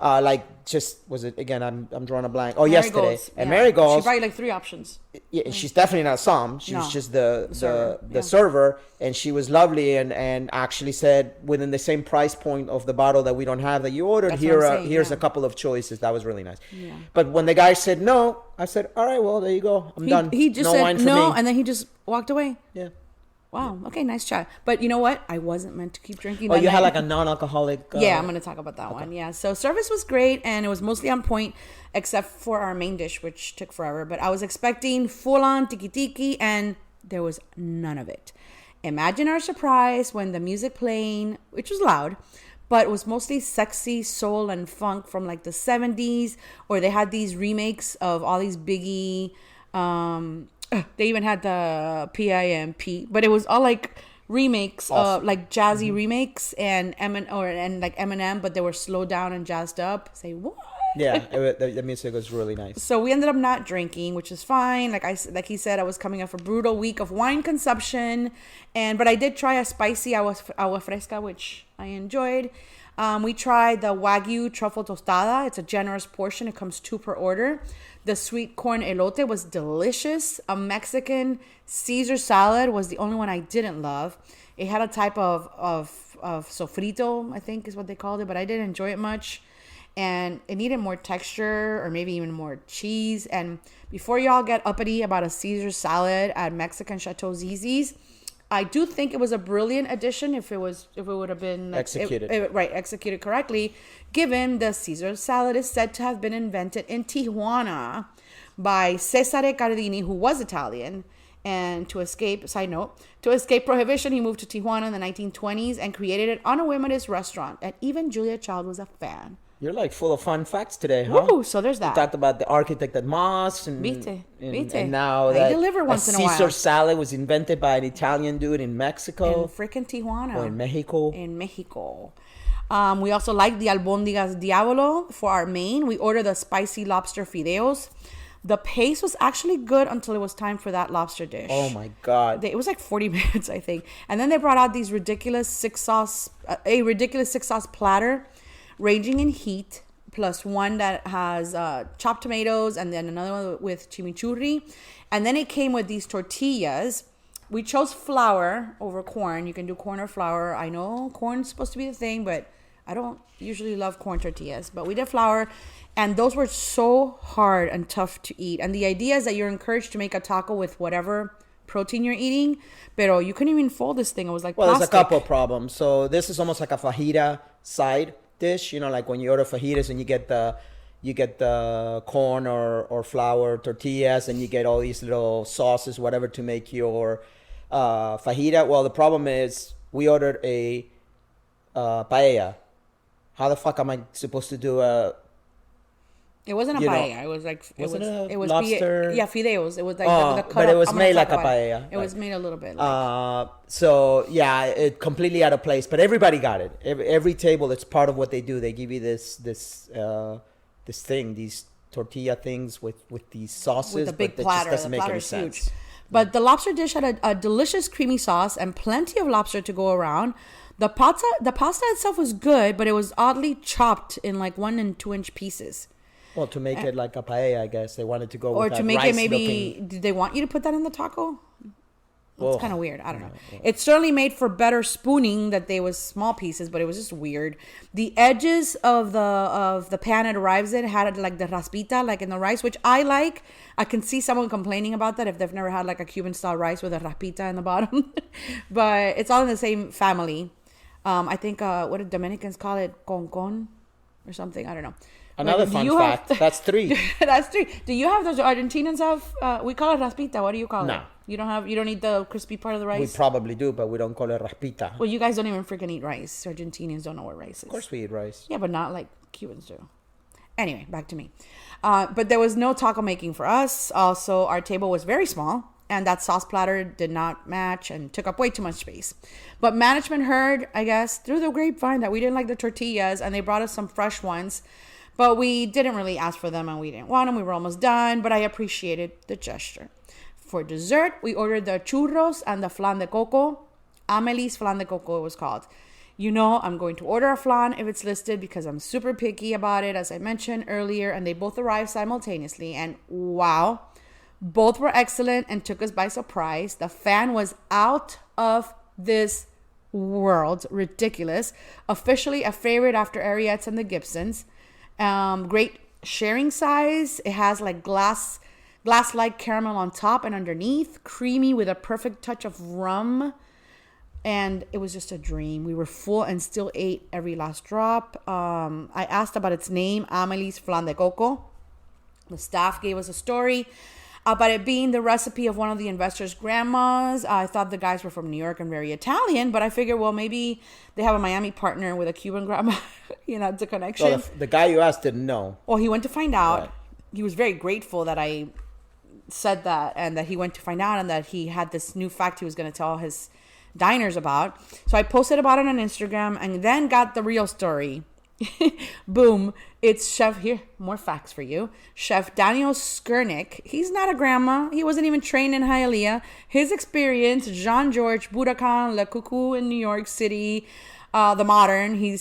Was it again? I'm drawing a blank. Oh, yesterday. And yeah. marigolds. She probably like 3 options. Yeah, she's definitely not a som. She was just the server, and she was lovely and actually said within the same price point of the bottle that we don't have that you ordered. That's here's a couple of choices. That was really nice. Yeah. But when the guy said no, I said, all right, well there you go. I'm done. He just no said wine for no, me. and then he just walked away. Yeah. Wow. Okay, nice try. But you know what? I wasn't meant to keep drinking. Oh, you had like a non-alcoholic. Yeah, I'm going to talk about that one. Yeah. So service was great, and it was mostly on point, except for our main dish, which took forever. But I was expecting full-on tiki-tiki, and there was none of it. Imagine our surprise when the music playing, which was loud, but it was mostly sexy soul and funk from like the 70s, or they had these remakes of all these Biggie. They even had the PIMP, but it was all like remakes, awesome. Like jazzy remakes and like Eminem, but they were slowed down and jazzed up. Say what? Yeah, the music was really nice. So we ended up not drinking, which is fine. Like he said, I was coming off a brutal week of wine consumption, but I did try a spicy agua fresca, which I enjoyed. We tried the Wagyu truffle tostada. It's a generous portion. It comes 2 per order. The sweet corn elote was delicious. A Mexican Caesar salad was the only one I didn't love. It had a type of sofrito, I think is what they called it, but I didn't enjoy it much. And it needed more texture or maybe even more cheese. And before y'all get uppity about a Caesar salad at Mexican Chateau ZZ's, I do think it was a brilliant addition if it would have been executed. Executed correctly, given the Caesar salad is said to have been invented in Tijuana by Cesare Cardini, who was Italian. And to escape prohibition, he moved to Tijuana in the 1920s and created it on a whim at his restaurant. And even Julia Child was a fan. You're like full of fun facts today, huh? Ooh, so there's that. We talked about the architect at Moss, and now I deliver once in a while. Caesar salad was invented by an Italian dude in Mexico. In freaking Tijuana. Or in Mexico. We also like the albóndigas diablo for our main. We ordered the spicy lobster fideos. The pace was actually good until it was time for that lobster dish. Oh my God. It was like 40 minutes, I think. And then they brought out these ridiculous 6-sauce platter. ranging in heat, plus one that has chopped tomatoes, and then another one with chimichurri. And then it came with these tortillas. We chose flour over corn. You can do corn or flour. I know corn's supposed to be the thing, but I don't usually love corn tortillas. But we did flour, and those were so hard and tough to eat. And the idea is that you're encouraged to make a taco with whatever protein you're eating, pero you couldn't even fold this thing. It was like well, plastic. there's a couple of problems. So this is almost like a fajita side dish. You know, like when you order fajitas and you get the corn or flour tortillas, and you get all these little sauces, whatever, to make your fajita. Well, the problem is we ordered a paella. How the fuck am I supposed to do a? It wasn't a paella. It was like it was lobster. Fideos. It was like the cut but it was I'm made gonna like a talk about it. paella. It was made a little bit. Like, so yeah, it completely out of place. But everybody got it. Every table, it's part of what they do. They give you this thing, these tortilla things with these sauces. with a big but platter. It just doesn't The make any platter's sense. huge. But the lobster dish had a delicious creamy sauce and plenty of lobster to go around. The pasta itself was good, but it was oddly chopped in like 1 and 2 inch pieces. Well, to make it like a paella, I guess they wanted to go Or with that to make it maybe, rice-looking- did they want you to put that in the taco? It's Whoa. kind of weird. I don't know. It certainly made for better spooning that they was small pieces, but it was just weird. The edges of the pan it arrives in had like the raspita, like in the rice, which I like. I can see someone complaining about that if they've never had like a Cuban style rice with a raspita in the bottom. But it's all in the same family. I think what do Dominicans call it? Con or something. I don't know. Another fun fact. That's 3. That's 3. Do you have those? Argentinians have? We call it raspita. What do you call it? No. You don't eat the crispy part of the rice? We probably do, but we don't call it raspita. Well, you guys don't even freaking eat rice. Argentinians don't know what rice is. Of course we eat rice. Yeah, but not like Cubans do. Anyway, back to me. But there was no taco making for us. Also, our table was very small, and that sauce platter did not match and took up way too much space. But management heard, I guess, through the grapevine that we didn't like the tortillas, and they brought us some fresh ones. But we didn't really ask for them, and we didn't want them. We were almost done, but I appreciated the gesture. For dessert, we ordered the churros and the flan de coco. Amelie's flan de coco, it was called. You know, I'm going to order a flan if it's listed because I'm super picky about it, as I mentioned earlier, and they both arrived simultaneously. And wow, both were excellent and took us by surprise. The fan was out of this world. Ridiculous. Officially a favorite after Ariette's and the Gibsons. Great sharing size. It has like glass-like caramel on top and underneath, creamy with a perfect touch of rum, and it was just a dream. We were full and still ate every last drop. I asked about its name, Amelie's Flan de Coco. The staff gave us a story about it being the recipe of one of the investors' grandmas. I thought the guys were from New York and very Italian, but I figured, well, maybe they have a Miami partner with a Cuban grandma. It's a connection. So the guy you asked didn't know. Well, he went to find out. Right. He was very grateful that I said that, and that he went to find out, and that he had this new fact he was going to tell his diners about. So I posted about it on Instagram, and then got the real story. Boom. It's Chef, here, more facts for you. Chef Daniel Skurnick. He's not a grandma. He wasn't even trained in Hialeah. His experience, Jean-Georges Budokan, Le Cuckoo in New York City, the Modern. He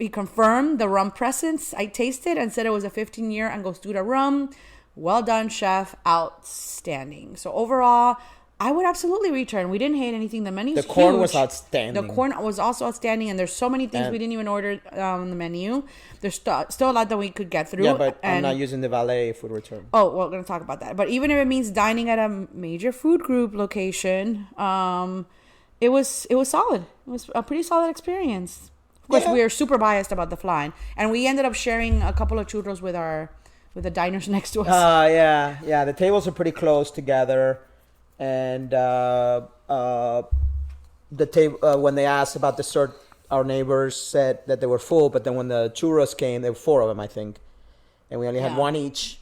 confirmed the rum presence. I tasted and said it was a 15-year Angostura rum. Well done, chef. Outstanding. So overall, I would absolutely return. We didn't hate anything. The menu's huge. The corn was outstanding. The corn was also outstanding, and there's so many things we didn't even order on the menu. There's still a lot that we could get through. Yeah, but I'm not using the valet if we return. Oh, well, we're going to talk about that. But even if it means dining at a major food group location, it was solid. It was a pretty solid experience. Of course, we are super biased about the flan, and we ended up sharing a couple of churros with the diners next to us. Yeah. The tables are pretty close together. And the table when they asked about dessert, our neighbors said that they were full. But then when the churros came, there were 4 of them, I think, and we only had 1 each.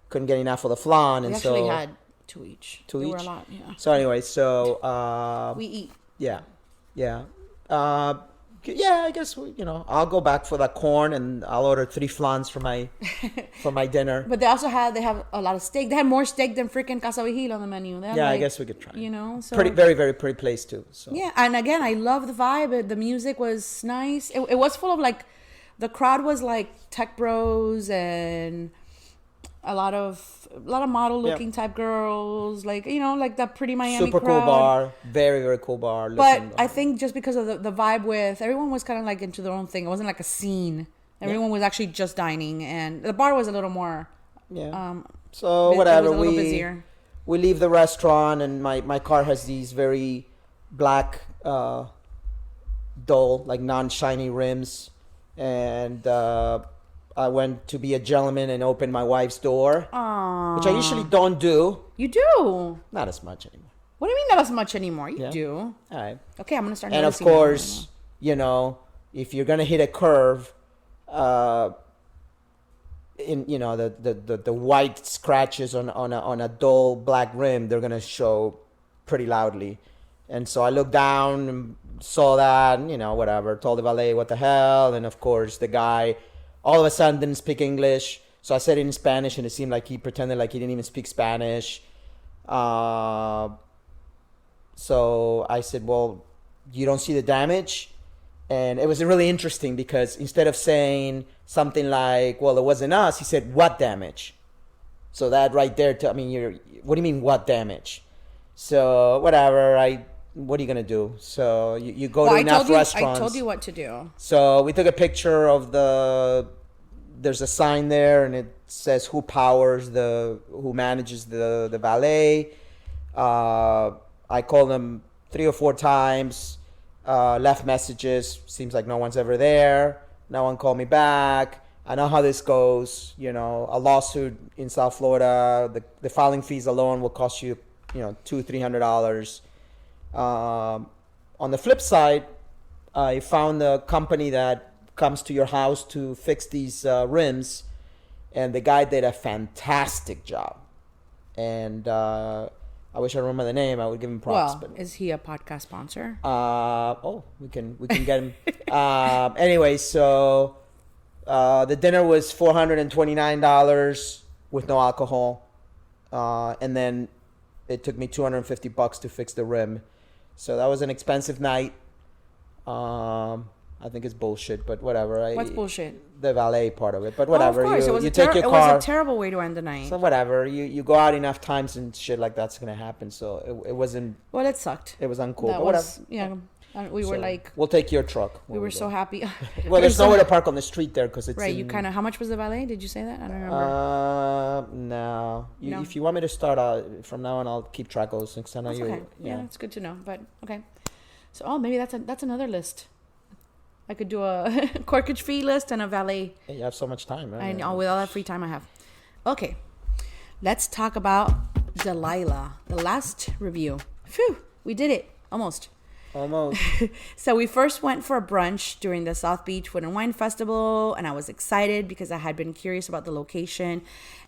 Couldn't get enough of the flan, and we actually had 2 each. 2 each. Were a lot, yeah. So anyway, we eat. Yeah. I guess I'll go back for that corn, and I'll order 3 flans for my dinner. But they have a lot of steak. They had more steak than freaking Casa Vigil on the menu. I guess we could try. So pretty, very, very pretty place too. So yeah, and again, I love the vibe. The music was nice. It was full of like The crowd was like tech bros and a lot of model looking type girls, like, you know, like that pretty Miami Super crowd. cool bar, very very cool bar. But I think just because of the vibe with everyone was kind of like into their own thing. It wasn't like a scene. Everyone was actually just dining, and the bar was a little more. Yeah. So whatever, it was a little busier. We leave the restaurant, and my car has these very black, dull, like non-shiny rims, and I went to be a gentleman and open my wife's door, which I usually don't do. You do? Not as much anymore. What do you mean not as much anymore? You do. All right. Okay, I'm gonna start. And of course, you know, if you're gonna hit a curve, in, you know, the white scratches on a dull black rim, they're gonna show pretty loudly. And so I looked down and saw that, and, you know, whatever, told the valet what the hell, and of course the guy all of a sudden didn't speak English, so I said it in Spanish, and it seemed like he pretended like he didn't even speak Spanish. So I said, well, you don't see the damage? And it was really interesting because instead of saying something like, well, it wasn't us, he said, what damage? So that right there, what do you mean, what damage? So whatever, what are you going to do? So you go to enough restaurants. I told you what to do. So we took a picture of there's a sign there, and it says who manages the valet. I called them 3 or 4 times, left messages. Seems like no one's ever there. No one called me back. I know how this goes. You know, a lawsuit in South Florida, the filing fees alone will cost you, you know, $200-300. On the flip side, I found a company that comes to your house to fix these rims, and the guy did a fantastic job. And I wish I remember the name. I would give him props. Well, is he a podcast sponsor? We can get him. Anyway, so the dinner was $429 with no alcohol, and then it took me $250 to fix the rim. So that was an expensive night. I think it's bullshit, but whatever. What's bullshit? The valet part of it, but whatever. Of course, you take your car. It was a terrible way to end the night. So whatever. You go out enough times and shit like that's gonna happen. So it wasn't. Well, it sucked. It was uncool. That but was, whatever. Yeah. We were like. We'll take your truck. We were so happy. Well, there's nowhere to park on the street there because it's right. You kind of. How much was the valet? Did you say that? I don't remember. No. If you want me to start from now on, I'll keep track of those things. I know you. Okay. Yeah, it's good to know. But okay. So maybe that's another list. I could do a corkage fee list and a valet. Yeah, you have so much time, right? I know, with all that free time I have. Okay, let's talk about Delilah, the last review. Phew, we did it. Almost. So we first went for a brunch during the South Beach Food and Wine Festival, and I was excited because I had been curious about the location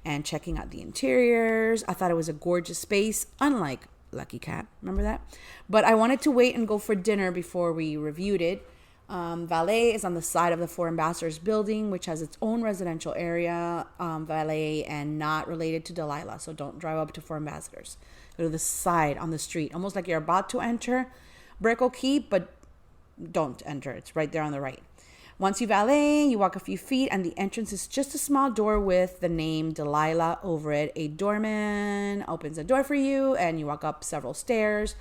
and checking out the interiors. I thought it was a gorgeous space, unlike Lucky Cat. Remember that? But I wanted to wait and go for dinner before we reviewed it. Valet is on the side of the Four Ambassadors building, which has its own residential area, valet, and not related to Delilah. So don't drive up to Four Ambassadors. Go to the side on the street, almost like you're about to enter Brickell Key, but don't enter. It's right there on the right. Once you valet, you walk a few feet, and the entrance is just a small door with the name Delilah over it. A doorman opens the door for you, and you walk up several stairs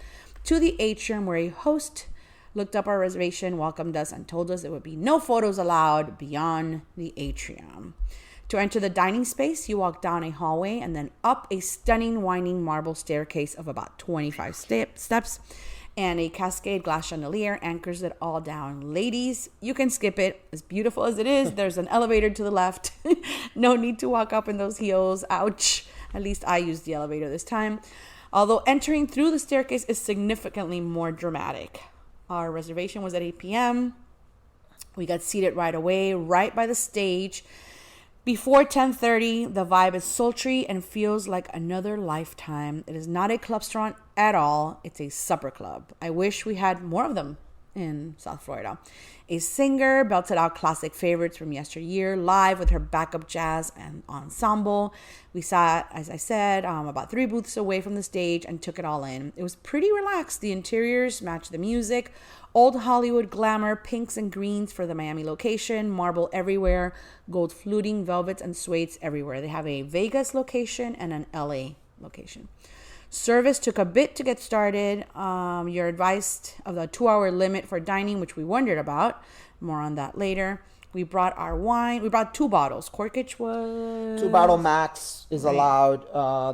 to the atrium where a host looked up our reservation, welcomed us, and told us there would be no photos allowed beyond the atrium. To enter the dining space, you walk down a hallway and then up a stunning winding marble staircase of about 25 steps, and a cascade glass chandelier anchors it all down. Ladies, you can skip it. As beautiful as it is, there's an elevator to the left. No need to walk up in those heels. Ouch. At least I used the elevator this time. Although entering through the staircase is significantly more dramatic. Our reservation was at 8 p.m. We got seated right away, right by the stage. Before 10:30, the vibe is sultry and feels like another lifetime. It is not a club restaurant at all. It's a supper club. I wish we had more of them in South Florida. A singer belted out classic favorites from yesteryear live with her backup jazz and ensemble. We sat, as I said, about 3 booths away from the stage and took it all in. It was pretty relaxed. The interiors matched the music. Old Hollywood glamour, pinks and greens for the Miami location, marble everywhere, gold fluting, velvets, and suedes everywhere. They have a Vegas location and an LA location. Service took a bit to get started. You're advised of the 2-hour limit for dining, which we wondered about. More on that later. We brought our wine. We brought 2 bottles. Corkage was... 2 bottle max is allowed.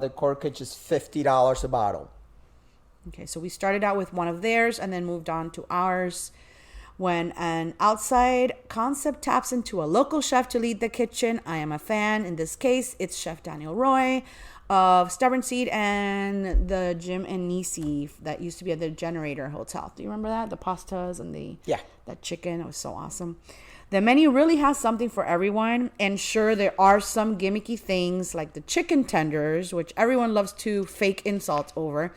The corkage is $50 a bottle. Okay, so we started out with one of theirs and then moved on to ours. When an outside concept taps into a local chef to lead the kitchen, I am a fan. In this case, it's Chef Daniel Roy of Stubborn Seed and the Jim and Nisi that used to be at the Generator Hotel. Do you remember that? The pastas and that chicken. It was so awesome. The menu really has something for everyone. And sure, there are some gimmicky things like the chicken tenders, which everyone loves to fake insult over.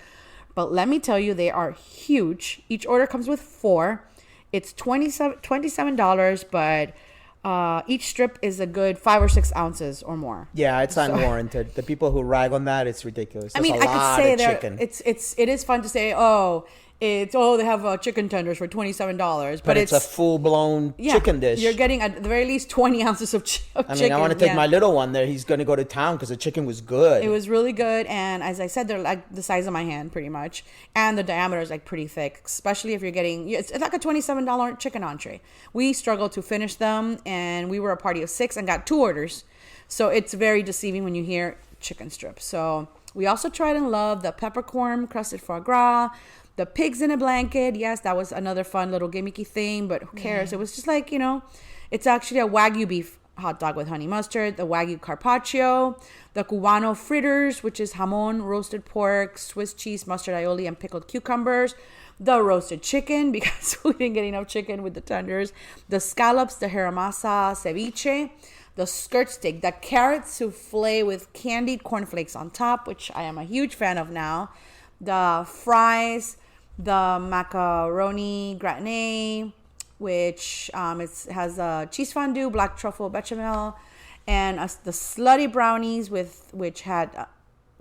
But let me tell you, they are huge. Each order comes with 4. It's $27, but each strip is a good 5 or 6 ounces or more. Yeah, it's unwarranted. The people who rag on that, it's ridiculous. I mean, I could say it is fun to say, they have chicken tenders for $27, but it's a full-blown chicken dish. You're getting at the very least 20 ounces of chicken. I mean, I want to take my little one there. He's going to go to town because the chicken was good. It was really good, and as I said, they're like the size of my hand, pretty much, and the diameter is like pretty thick. Especially if you're getting, it's like a $27 chicken entree. We struggled to finish them, and we were a party of 6 and got 2 orders, so it's very deceiving when you hear chicken strips. So we also tried and loved the peppercorn crusted foie gras. The pigs in a blanket. Yes, that was another fun little gimmicky thing, but who cares? It was just like, it's actually a Wagyu beef hot dog with honey mustard, the Wagyu carpaccio, the Cubano fritters, which is jamon, roasted pork, Swiss cheese, mustard aioli, and pickled cucumbers, the roasted chicken, because we didn't get enough chicken with the tenders, the scallops, the haramasa ceviche, the skirt steak, the carrot souffle with candied cornflakes on top, which I am a huge fan of now, the fries, the macaroni gratin, which has a cheese fondue, black truffle bechamel, and the slutty brownies which had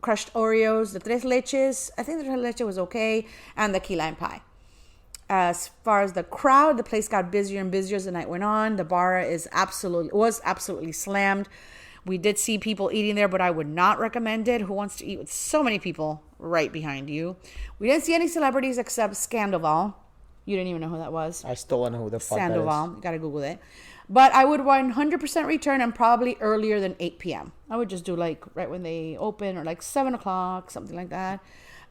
crushed Oreos, the tres leches. I think the tres leche was okay, and the key lime pie. As far as the crowd, the place got busier and busier as the night went on. The bar was absolutely slammed. We did see people eating there, but I would not recommend it. Who wants to eat with so many people right behind you? We didn't see any celebrities except Scandoval. You didn't even know who that was. I still don't know who the fuck that is. Sandoval. You gotta Google it. But I would 100% return and probably earlier than 8 p.m. I would just do like right when they open or like 7 o'clock, something like that.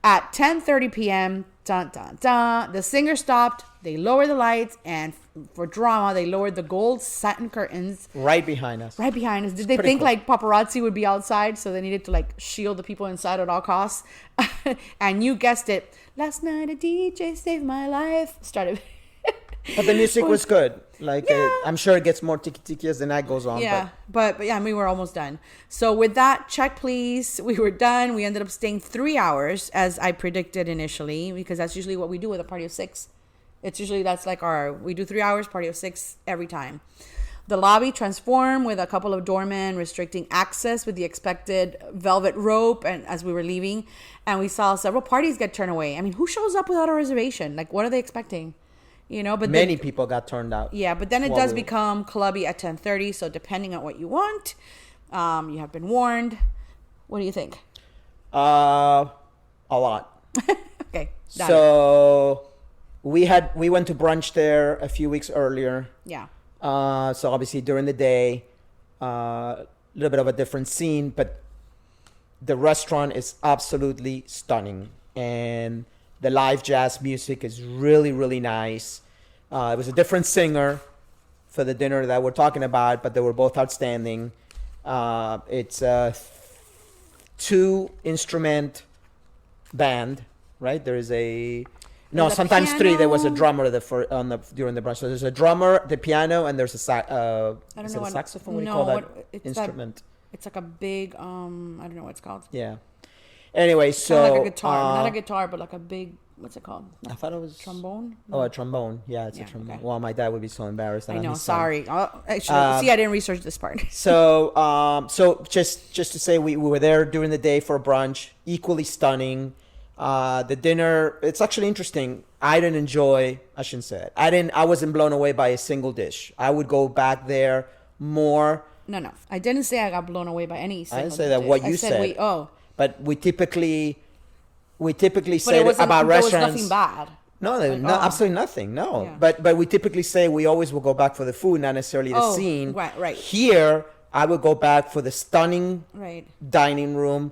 At 10:30 p.m., dun, dun, dun, the singer stopped. They lowered the lights, and for drama, they lowered the gold satin curtains. Right behind us. Did they think like paparazzi would be outside, so they needed to like shield the people inside at all costs? And you guessed it. Last night a DJ saved my life. Started. But the music was good. I'm sure it gets more tiki-tiki as the night goes on. Yeah, but we were almost done. So with that, check please. We were done. We ended up staying 3 hours as I predicted initially, because that's usually what we do with a party of 6. It's usually we do 3 hours, party of 6 every time. The lobby transformed with a couple of doormen restricting access with the expected velvet rope, and as we were leaving, and we saw several parties get turned away. I mean, who shows up without a reservation? Like, what are they expecting? But many people got turned out. Yeah, but then it does become clubby at 10:30. So depending on what you want, you have been warned. What do you think? A lot. Okay. So we went to brunch there a few weeks earlier. Yeah. So obviously during the day, a little bit of a different scene, but the restaurant is absolutely stunning, and the live jazz music is really, really nice. It was a different singer for the dinner that we're talking about, but they were both outstanding. It's a 2-instrument band, right? There is sometimes piano. 3. There was a drummer during the brunch. So there's a drummer, the piano, and there's a saxophone. What do you call that instrument? It's like a big, I don't know what it's called. Yeah. Anyway, so kind of like a guitar, not a guitar, but like a big what's it called? I thought it was Trombone. Oh, a trombone. Yeah, it's a trombone. Okay. Well, my dad would be so embarrassed. I know. Sorry. See, I didn't research this part. So just to say, we were there during the day for a brunch. Equally stunning. The dinner. It's actually interesting. I didn't enjoy. I shouldn't say it. I wasn't blown away by a single dish. I would go back there more. No. I didn't say I got blown away by any single dish. I didn't say that. What you said. But we typically say about restaurants. There was nothing bad. No, absolutely nothing. No, yeah. But we typically say we always will go back for the food, not necessarily the scene. Right. Here, I would go back for the stunning dining room,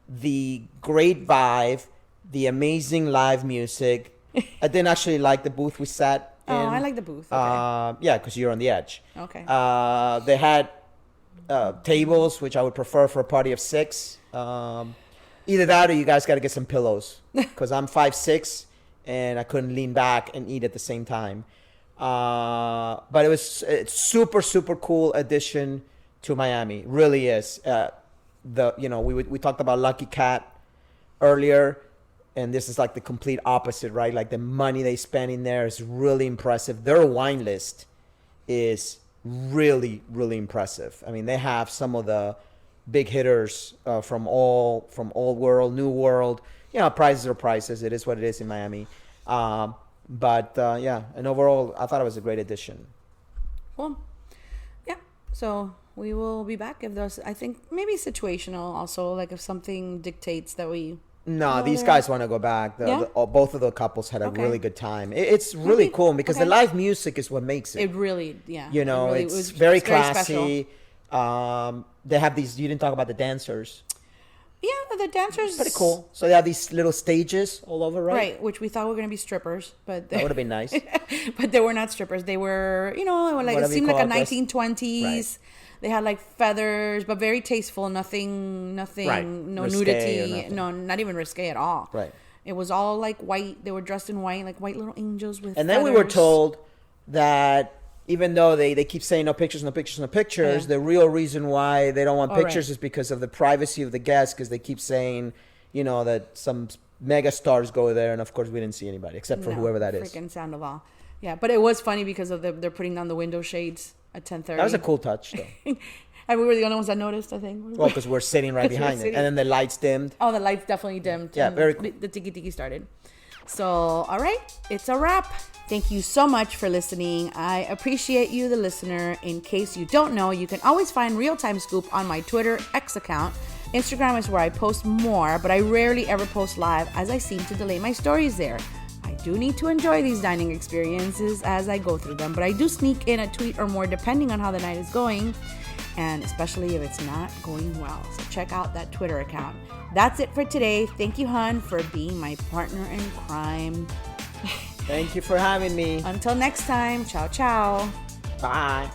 the great vibe, the amazing live music. I didn't actually like the booth we sat in. I like the booth. Okay. Yeah, because you're on the edge. Okay. They had tables, which I would prefer for a party of 6. Either that or you guys got to get some pillows because I'm 5'6" and I couldn't lean back and eat at the same time. But it's super, super cool addition to Miami. Really is. We talked about Lucky Cat earlier, and this is like the complete opposite, right? Like the money they spend in there is really impressive. Their wine list is really, really impressive. I mean, they have some of the big hitters from old world, new world. Prices are prices. It is what it is in Miami. And overall, I thought it was a great addition. Cool. Yeah. So we will be back if there's, I think, maybe situational also, like if something dictates that we... No, these guys want to go back. Both of the couples had a really good time. It's really cool because the live music is what makes it. It really, yeah. It's very classy. They have these. You didn't talk about the dancers. Yeah, the dancers. Pretty cool. So they have these little stages all over, right? Right, which we thought were going to be strippers, but that would have been nice. But they were not strippers. They were, like it seemed like a 1920s. Right. They had like feathers, but very tasteful. Nothing, right. No risque nudity. No, not even risque at all. Right. It was all like white. They were dressed in white, like white little angels with. And then feathers. We were told that. Even though they keep saying no pictures, the real reason why they don't want pictures is because of the privacy of the guests, because they keep saying, that some mega stars go there, and of course we didn't see anybody except for whoever that is. Freaking Sandoval. Yeah, but it was funny because of they're putting down the window shades at 10:30. That was a cool touch, though. And we were the only ones that noticed, I think. Well, because we're sitting right behind it, and then the lights dimmed. Oh, the lights definitely dimmed. Yeah, very cool. The tiki started. So, all right, it's a wrap. Thank you so much for listening. I appreciate you, the listener. In case you don't know, you can always find Real-Time Scoop on my Twitter X account. Instagram is where I post more, but I rarely ever post live as I seem to delay my stories there. I do need to enjoy these dining experiences as I go through them, but I do sneak in a tweet or more depending on how the night is going, and especially if it's not going well. So check out that Twitter account. That's it for today. Thank you, hun, for being my partner in crime. Thank you for having me. Until next time, ciao, ciao. Bye.